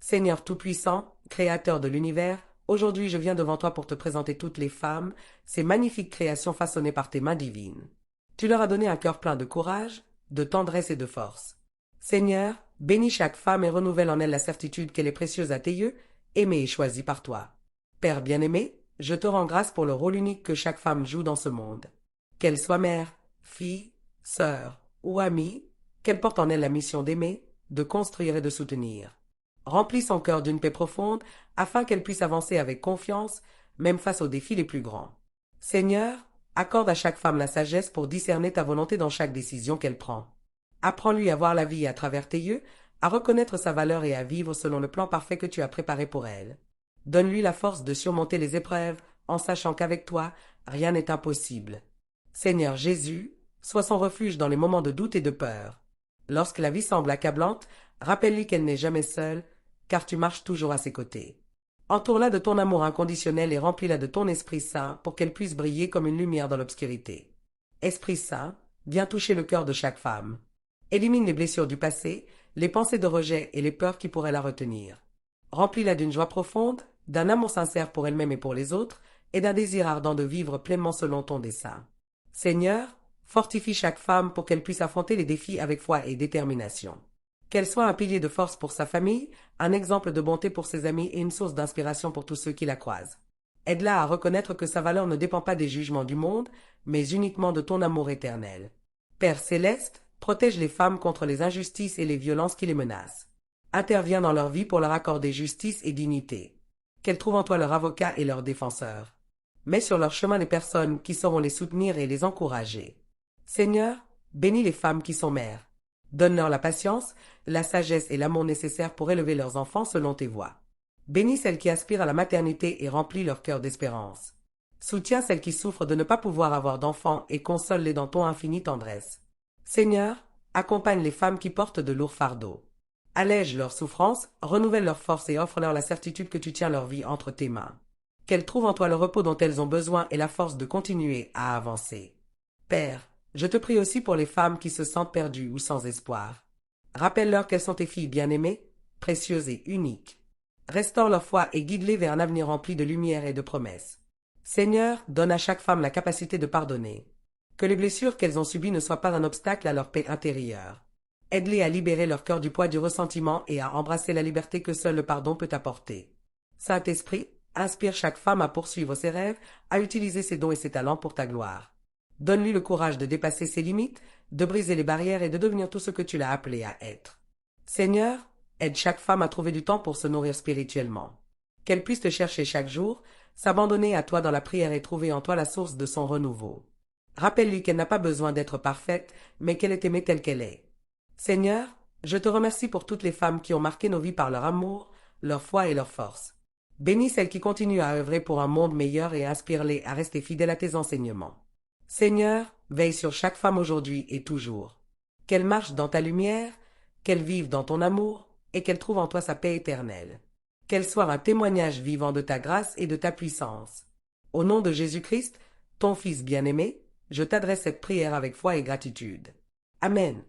Seigneur Tout-Puissant, Créateur de l'univers, aujourd'hui je viens devant toi pour te présenter toutes les femmes, ces magnifiques créations façonnées par tes mains divines. Tu leur as donné un cœur plein de courage, de tendresse et de force. Seigneur, bénis chaque femme et renouvelle en elle la certitude qu'elle est précieuse à tes yeux, aimée et choisie par toi. Père bien-aimé, je te rends grâce pour le rôle unique que chaque femme joue dans ce monde. Qu'elle soit mère, fille, sœur ou amie, qu'elle porte en elle la mission d'aimer, de construire et de soutenir. Remplis son cœur d'une paix profonde afin qu'elle puisse avancer avec confiance, même face aux défis les plus grands. Seigneur, accorde à chaque femme la sagesse pour discerner ta volonté dans chaque décision qu'elle prend. Apprends-lui à voir la vie à travers tes yeux, à reconnaître sa valeur et à vivre selon le plan parfait que tu as préparé pour elle. Donne-lui la force de surmonter les épreuves en sachant qu'avec toi, rien n'est impossible. Seigneur Jésus, sois son refuge dans les moments de doute et de peur. Lorsque la vie semble accablante, rappelle-lui qu'elle n'est jamais seule, car tu marches toujours à ses côtés. Entoure-la de ton amour inconditionnel et remplis-la de ton Esprit Saint pour qu'elle puisse briller comme une lumière dans l'obscurité. Esprit Saint, viens toucher le cœur de chaque femme. Élimine les blessures du passé, les pensées de rejet et les peurs qui pourraient la retenir. Remplis-la d'une joie profonde, d'un amour sincère pour elle-même et pour les autres, et d'un désir ardent de vivre pleinement selon ton dessein. Seigneur, fortifie chaque femme pour qu'elle puisse affronter les défis avec foi et détermination. Qu'elle soit un pilier de force pour sa famille, un exemple de bonté pour ses amis et une source d'inspiration pour tous ceux qui la croisent. Aide-la à reconnaître que sa valeur ne dépend pas des jugements du monde, mais uniquement de ton amour éternel. Père céleste, protège les femmes contre les injustices et les violences qui les menacent. Interviens dans leur vie pour leur accorder justice et dignité. Qu'elles trouvent en toi leur avocat et leur défenseur. Mets sur leur chemin les personnes qui sauront les soutenir et les encourager. Seigneur, bénis les femmes qui sont mères. Donne-leur la patience, la sagesse et l'amour nécessaires pour élever leurs enfants selon tes voies. Bénis celles qui aspirent à la maternité et remplis leur cœur d'espérance. Soutiens celles qui souffrent de ne pas pouvoir avoir d'enfants et console-les dans ton infinie tendresse. Seigneur, accompagne les femmes qui portent de lourds fardeaux. Allège leurs souffrances, renouvelle leurs forces et offre-leur la certitude que tu tiens leur vie entre tes mains. Qu'elles trouvent en toi le repos dont elles ont besoin et la force de continuer à avancer. Père, je te prie aussi pour les femmes qui se sentent perdues ou sans espoir. Rappelle-leur qu'elles sont tes filles bien-aimées, précieuses et uniques. Restaure leur foi et guide-les vers un avenir rempli de lumière et de promesses. Seigneur, donne à chaque femme la capacité de pardonner. Que les blessures qu'elles ont subies ne soient pas un obstacle à leur paix intérieure. Aide-les à libérer leur cœur du poids du ressentiment et à embrasser la liberté que seul le pardon peut apporter. Saint-Esprit, inspire chaque femme à poursuivre ses rêves, à utiliser ses dons et ses talents pour ta gloire. Donne-lui le courage de dépasser ses limites, de briser les barrières et de devenir tout ce que tu l'as appelé à être. Seigneur, aide chaque femme à trouver du temps pour se nourrir spirituellement. Qu'elle puisse te chercher chaque jour, s'abandonner à toi dans la prière et trouver en toi la source de son renouveau. Rappelle-lui qu'elle n'a pas besoin d'être parfaite, mais qu'elle est aimée telle qu'elle est. Seigneur, je te remercie pour toutes les femmes qui ont marqué nos vies par leur amour, leur foi et leur force. Bénis celles qui continuent à œuvrer pour un monde meilleur et inspire-les à rester fidèles à tes enseignements. Seigneur, veille sur chaque femme aujourd'hui et toujours. Qu'elle marche dans ta lumière, qu'elle vive dans ton amour et qu'elle trouve en toi sa paix éternelle. Qu'elle soit un témoignage vivant de ta grâce et de ta puissance. Au nom de Jésus-Christ, ton Fils bien-aimé, je t'adresse cette prière avec foi et gratitude. Amen.